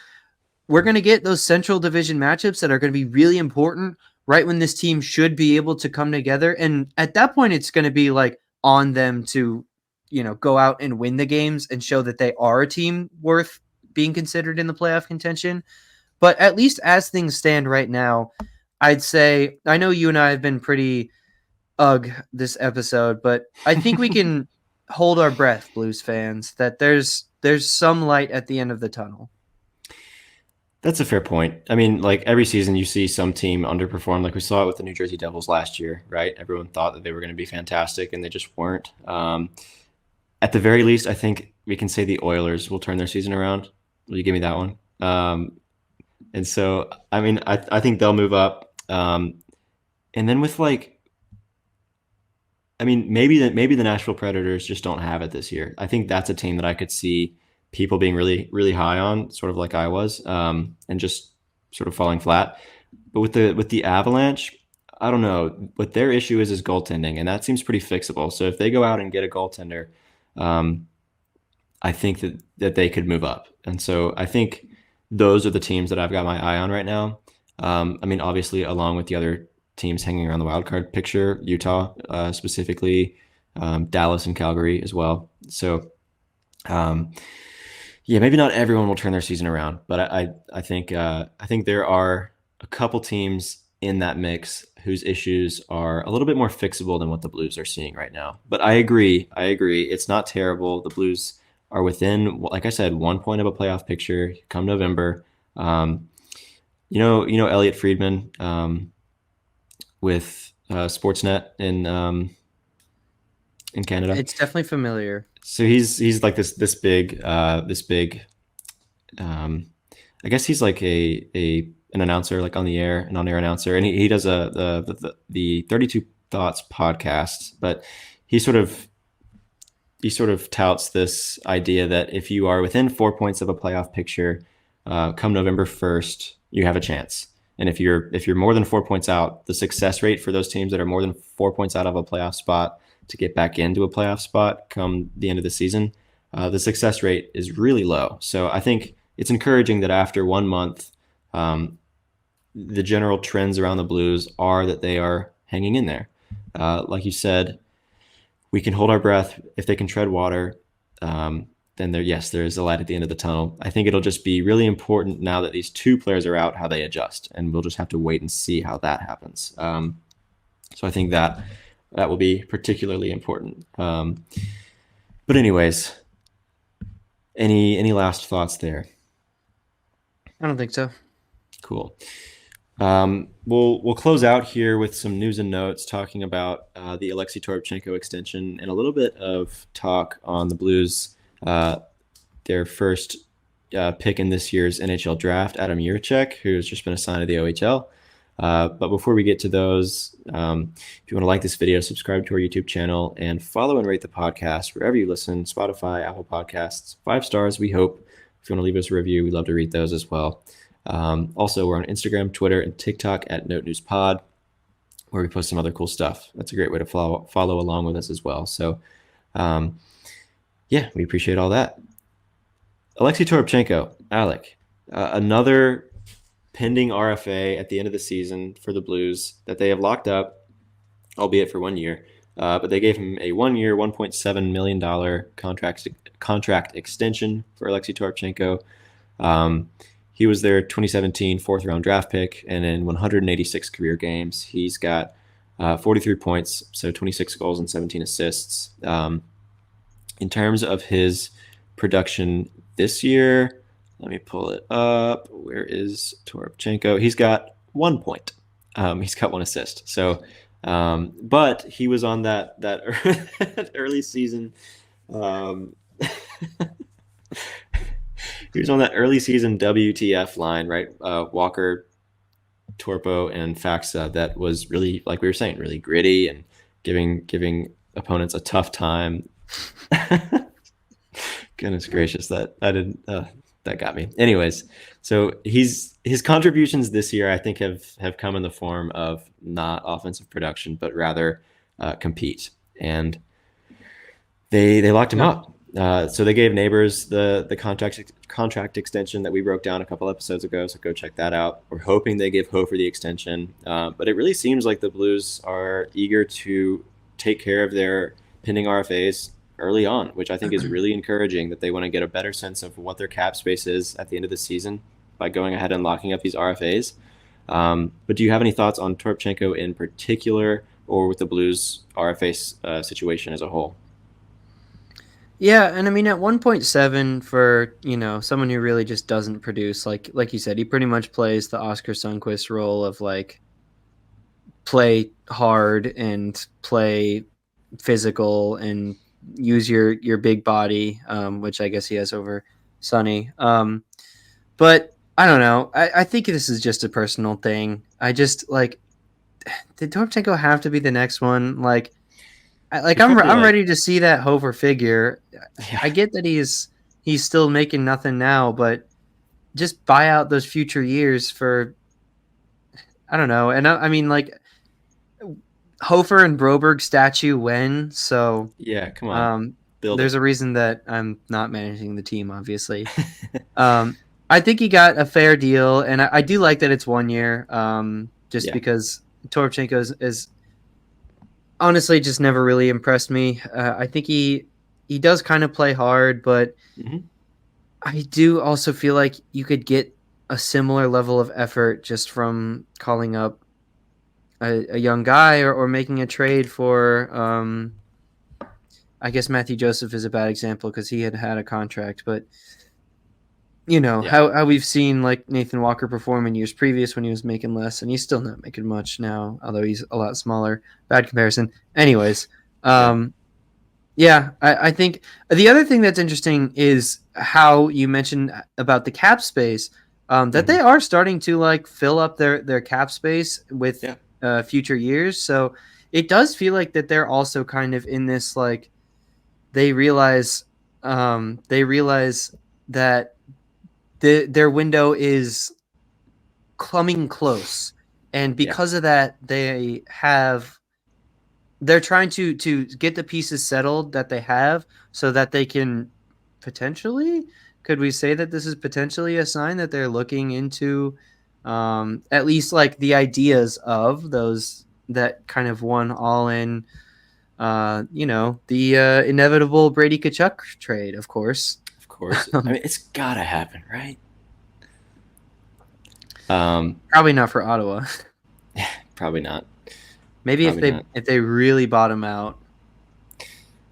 we're going to get those Central Division matchups that are going to be really important right when this team should be able to come together. And at that point, it's going to be like on them to, you know, go out and win the games and show that they are a team worth being considered in the playoff contention. But at least as things stand right now, I'd say, I know you and I have been pretty this episode, but I think we can hold our breath, Blues fans, that there's some light at the end of the tunnel. That's a fair point. I mean, like every season you see some team underperform, like we saw it with the New Jersey Devils last year, right? Everyone thought that they were going to be fantastic and they just weren't. At the very least, I think we can say the Oilers will turn their season around. Will you give me that one? And so, I mean, I think they'll move up. And then with like, I mean, maybe the Nashville Predators just don't have it this year. I think that's a team that I could see people being really, really high on, sort of like I was, and just sort of falling flat. But with the Avalanche, I don't know. What their issue is goaltending, and that seems pretty fixable. So if they go out and get a goaltender, I think that they could move up. And so I think those are the teams that I've got my eye on right now. I mean, obviously, along with the other teams hanging around the wild card picture, Utah specifically, Dallas and Calgary as well. So Yeah, maybe not everyone will turn their season around, but I think there are a couple teams in that mix whose issues are a little bit more fixable than what the Blues are seeing right now. But I agree. It's not terrible. The Blues are within, like I said, 1 point of a playoff picture come November. Um, Elliot Friedman with Sportsnet in Canada. It's definitely familiar. So he's like this big. Um, I guess he's like an announcer, like on the air, an on air announcer, and he does the 32 Thoughts podcast. But he sort of he sort of touts this idea that if you are within 4 points of a playoff picture, come November 1st, you have a chance. And if you're more than 4 points out, the success rate for those teams that are more than 4 points out of a playoff spot to get back into a playoff spot come the end of the season, the success rate is really low. So I think it's encouraging that after 1 month, um, the general trends around the Blues are that they are hanging in there. Like you said, we can hold our breath if they can tread water. Then there is a light at the end of the tunnel. I think it'll just be really important now that these two players are out, how they adjust, and we'll just have to wait and see how that happens. So I think that will be particularly important. But anyways, any last thoughts there? I don't think so. Cool. We'll close out here with some news and notes talking about the Alexey Toropchenko extension and a little bit of talk on the Blues, their first pick in this year's NHL draft, Adam Jiricek, who's just been assigned to the OHL. But before we get to those, if you want to like this video, subscribe to our YouTube channel and follow and rate the podcast wherever you listen, Spotify, Apple Podcasts, 5 stars, we hope. If you want to leave us a review, we'd love to read those as well. Also, we're on Instagram, Twitter, and TikTok at Note News Pod, where we post some other cool stuff. That's a great way to follow along with us as well. So, we appreciate all that. Alexey Toropchenko, Alec, another pending RFA at the end of the season for the Blues that they have locked up, albeit for 1 year. But they gave him a 1 year, $1.7 million contract extension for Alexey Toropchenko. He was their 2017 fourth-round draft pick, and in 186 career games, he's got 43 points, so 26 goals and 17 assists. In terms of his production this year, let me pull it up. Where is Toropchenko? He's got 1 point. He's got 1 assist. So, but he was on that early season. He was on that early season WTF line, right? Walker, Torpo, and Faxa. That was really, like we were saying, really gritty and giving opponents a tough time. Goodness gracious, that got me. Anyways, so his contributions this year, I think, have come in the form of not offensive production, but rather compete, and they locked him up. So they gave Neighbors the contract extension that we broke down a couple episodes ago. So go check that out. We're hoping they give Hofer the extension, but it really seems like the Blues are eager to take care of their pending RFAs early on, which I think is really encouraging, that they want to get a better sense of what their cap space is at the end of the season by going ahead and locking up these RFAs. But do you have any thoughts on Toropchenko in particular, or with the Blues RFA situation as a whole? Yeah, and I mean at 1.7 for, someone who really just doesn't produce, like you said, he pretty much plays the Oscar Sundqvist role of like play hard and play physical and use your big body, which I guess he has over Sonny. But I don't know. I think this is just a personal thing. I just did Toropchenko have to be the next one? I'm ready to see that Hofer figure. Yeah. I get that he's still making nothing now, but just buy out those future years for, I don't know. And I mean, Hofer and Broberg statue when, so yeah, come on. There's a reason that I'm not managing the team, obviously. I think he got a fair deal, and I do like that it's 1 year, because Toropchenko is honestly just never really impressed me. I think he does kind of play hard, but I do also feel like you could get a similar level of effort just from calling up a young guy or making a trade for. I guess Matthew Joseph is a bad example because he had a contract, but Yeah, how we've seen like Nathan Walker perform in years previous when he was making less, and he's still not making much now, although he's a lot smaller. Bad comparison. Anyways, yeah, um, yeah, I think the other thing that's interesting is how you mentioned about the cap space. That hmm they are starting to like fill up their cap space with yeah, future years. So it does feel like that they're also kind of in this like they realize that their window is coming close, and yeah, because of that, they're trying to get the pieces settled that they have, so that they can potentially. Could we say that this is potentially a sign that they're looking into, at least like the ideas of those that kind of one all in, the inevitable Brady Kachuk trade, of course. of course. I mean, it's gotta happen, right? Um, Probably not for Ottawa. Probably not. Maybe Probably not. if they really bottom out.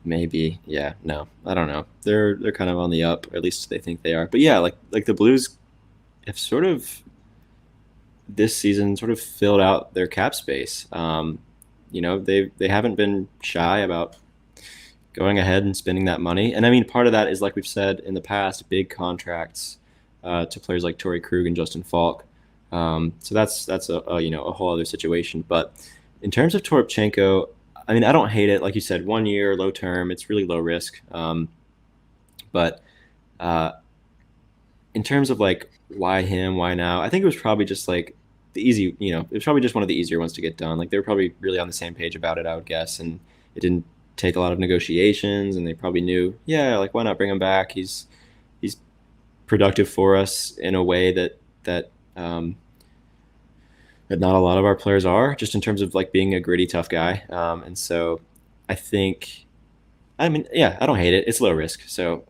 Maybe. Yeah. No. I don't know. They're kind of on the up, or at least they think they are. But yeah, like the Blues have sort of this season sort of filled out their cap space. They haven't been shy about going ahead and spending that money. And I mean, part of that is like we've said in the past, big contracts to players like Torrey Krug and Justin Falk. So that's a whole other situation. But in terms of Toropchenko, I mean, I don't hate it. Like you said, 1 year, low term. It's really low risk. But uh, in terms of like why him, why now, I think it was probably just like the easy. It was probably just one of the easier ones to get done. Like they were probably really on the same page about it, I would guess, and it didn't take a lot of negotiations, and they probably knew, yeah, like why not bring him back? He's productive for us in a way that not a lot of our players are, just in terms of like being a gritty, tough guy. And so I think, I mean, yeah, I don't hate it. It's low risk. So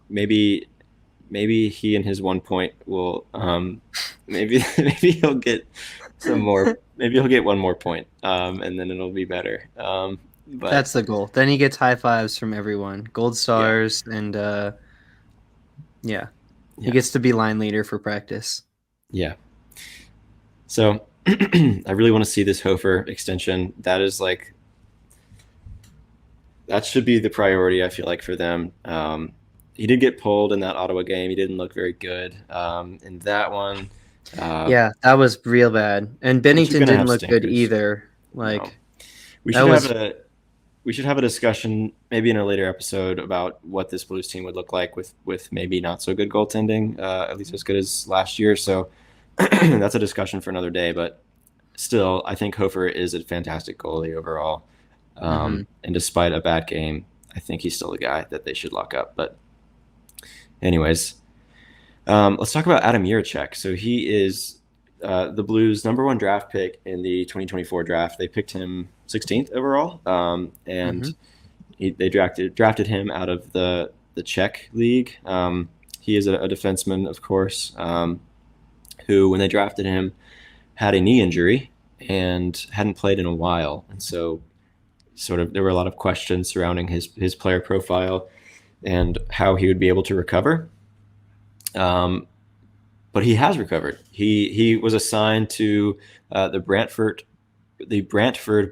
maybe maybe he and his 1 point will maybe maybe he'll get some more. Maybe he'll get 1 more point, and then it'll be better. But That's the goal. Then he gets high fives from everyone, gold yeah, stars, and yeah, he yeah, gets to be line leader for practice. yeah. So I really want to see this Hofer extension. That is like that should be the priority. I feel like for them. He did get pulled in that Ottawa game. He didn't look very good in that one. Uh, Yeah, that was real bad. And but you're Bennington gonna didn't have look good stinkers. either. No, Like we that should have was a discussion maybe in a later episode about what this Blues team would look like with maybe not so good goaltending, at least as good as last year. So that's a discussion for another day. But still, I think Hofer is a fantastic goalie overall. mhm. And despite a bad game, I think he's still the guy that they should lock up. But anyways, let's talk about Adam Jiricek. So he is the Blues' #1 draft pick in the 2024 draft. They picked him 16th overall, and Mhm. they drafted him out of the Czech league. He is a defenseman, of course, who when they drafted him had a knee injury and hadn't played in a while, and so sort of there were a lot of questions surrounding his player profile and how he would be able to recover. Um, but he has recovered. He was assigned to the Brantford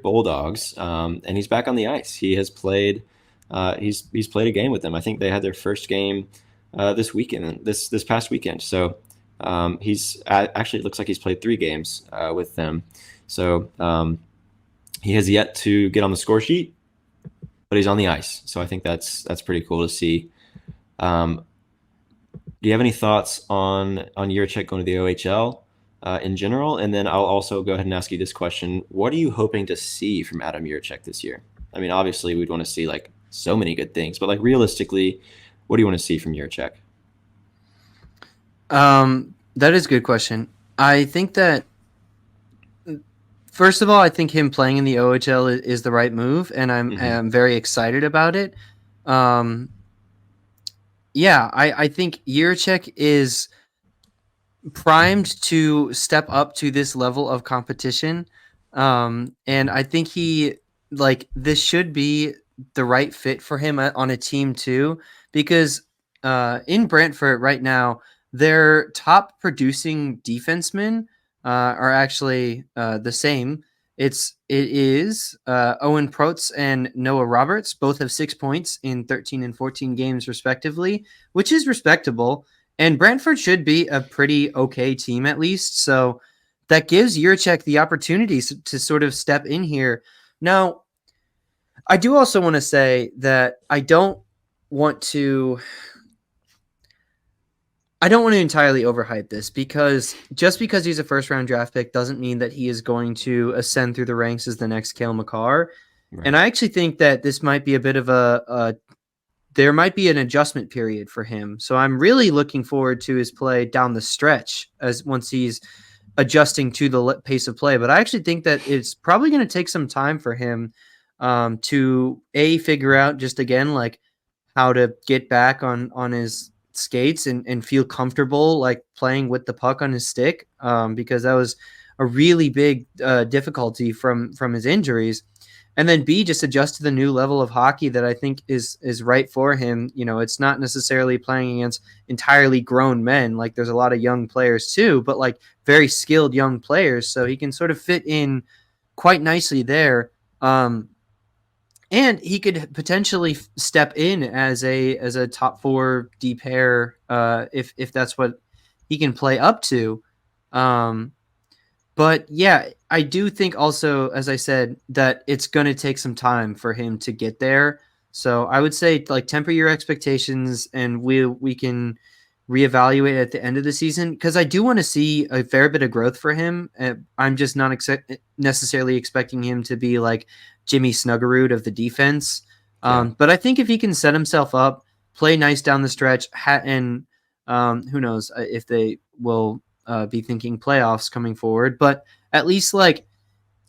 Bulldogs, and he's back on the ice. He has played. He's played a game with them. I think they had their first game this past weekend. So actually it looks like he's played 3 games with them. So he has yet to get on the score sheet, but he's on the ice. So I think that's pretty cool to see. Um, do you have any thoughts on Yurchek going to the OHL in general? And then I'll also go ahead and ask you this question: what are you hoping to see from Adam Yurchek this year? I mean, obviously, we'd want to see like so many good things, but like realistically, what do you want to see from Yurchek? That is a good question. I think that first of all, I think him playing in the OHL is the right move, and I'm Hmm. very excited about it. Um, Yeah, I think Jiricek is primed to step up to this level of competition. And I think this should be the right fit for him on a team too, because in Brantford right now, their top producing defensemen are actually the same. It is Owen Protz and Noah Roberts. Both have 6 points in 13 and 14 games respectively, which is respectable. And Brentford should be a pretty okay team at least. So that gives Jiricek the opportunity to sort of step in here. Now, I do also want to say that want to I don't want to entirely overhype this, because just because he's a first round draft pick doesn't mean that he is going to ascend through the ranks as the next Cale Makar. And Right. I actually think that this might be a bit of there might be an adjustment period for him. So I'm really looking forward to his play down the stretch as once he's adjusting to the pace of play. But I actually think that it's probably going to take some time for him to figure out just again like how to get back on his skates and feel comfortable like playing with the puck on his stick, because that was a really big difficulty from his injuries. And then B, just adjust to the new level of hockey that I think is right for him. You know, it's not necessarily playing against entirely grown men. Like there's a lot of young players too, but like very skilled young players, so he can sort of fit in quite nicely there. And he could potentially step in as a top four D pair if that's what he can play up to. Um, but yeah, I do think also, as I said, that it's going to take some time for him to get there. So I would say like temper your expectations, and we can reevaluate at the end of the season, because I do want to see a fair bit of growth for him. I'm just not necessarily expecting him to be like Jimmy Snuggerud of the defense. Yeah. But I think if he can set himself up, play nice down the stretch, and who knows if they will be thinking playoffs coming forward, but at least like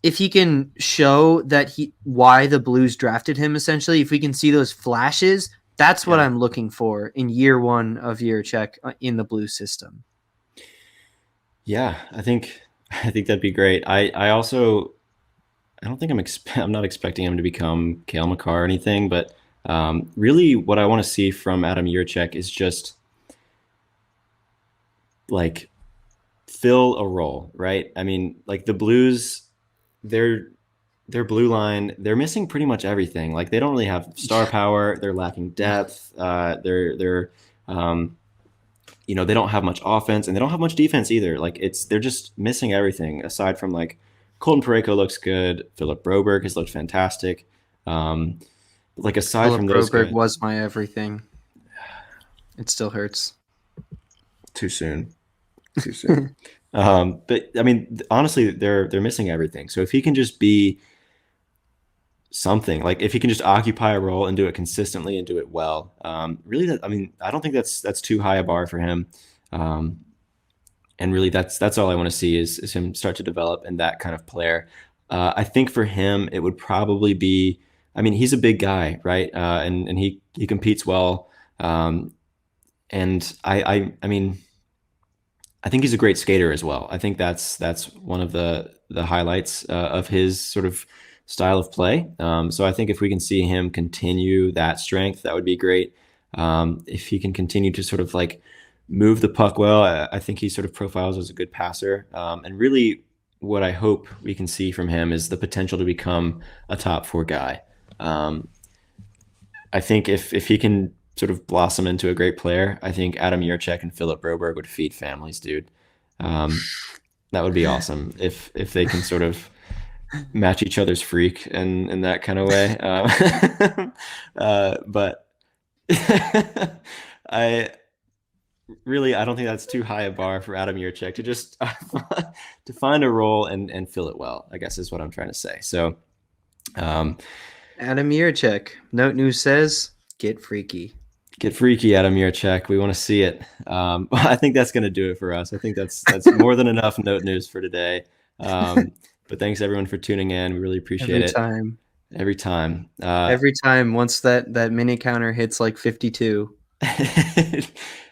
if he can show that why the Blues drafted him, essentially, if we can see those flashes, that's what Yeah. I'm looking for in year one of Jiricek in the Blues system. Yeah. I think that'd be great. I also I don't think I'm not expecting him to become Kale McCarr or anything, but really what I want to see from Adam Jiricek is just like fill a role, right? I mean, like the Blues, their their blue line, they're missing pretty much everything. Like they don't really have star power. They're lacking depth. They're they don't have much offense and they don't have much defense either. Like they're just missing everything aside from like Colton Parayko looks good. Philip Broberg has looked fantastic. Um, like aside Philip from those Broberg guys, was my everything. It still hurts. too soon. Too soon. But I mean, honestly, they're missing everything. So if he can just be something, like if he can just occupy a role and do it consistently and do it well, really, I mean, I don't think that's too high a bar for him. Um, and really, that's all I want to see is him start to develop in that kind of player. I think for him, it would probably be. I mean, he's a big guy, right? And he competes well. And I mean, I think he's a great skater as well. I think that's one of the highlights of his sort of style of play. So I think if we can see him continue that strength, that would be great. If he can continue to sort of like move the puck well, I think he sort of profiles as a good passer. And really, what I hope we can see from him is the potential to become a top four guy. Um, I think if he can sort of blossom into a great player, I think Adam Jiricek and Philip Broberg would feed families, dude. Um, that would be awesome if they can sort of match each other's freak and in that kind of way. But I I don't think that's too high a bar for Adam Jiricek to just to find a role and fill it well, I guess is what I'm trying to say. So um, Adam Jiricek. Note News says, get freaky. get freaky, Adam Jiricek. We want to see it. I think that's going to do it for us. I think that's more than enough note news for today. But thanks everyone for tuning in. We really appreciate it. Time. Every time. Every time once that mini counter hits like 52.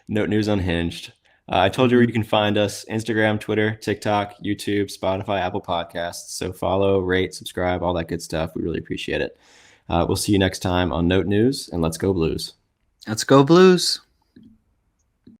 Note News Unhinged. I told you where you can find us: Instagram, Twitter, TikTok, YouTube, Spotify, Apple Podcasts. So follow, rate, subscribe, all that good stuff. We really appreciate it. We'll see you next time on Note News, and let's go Blues. Let's go Blues.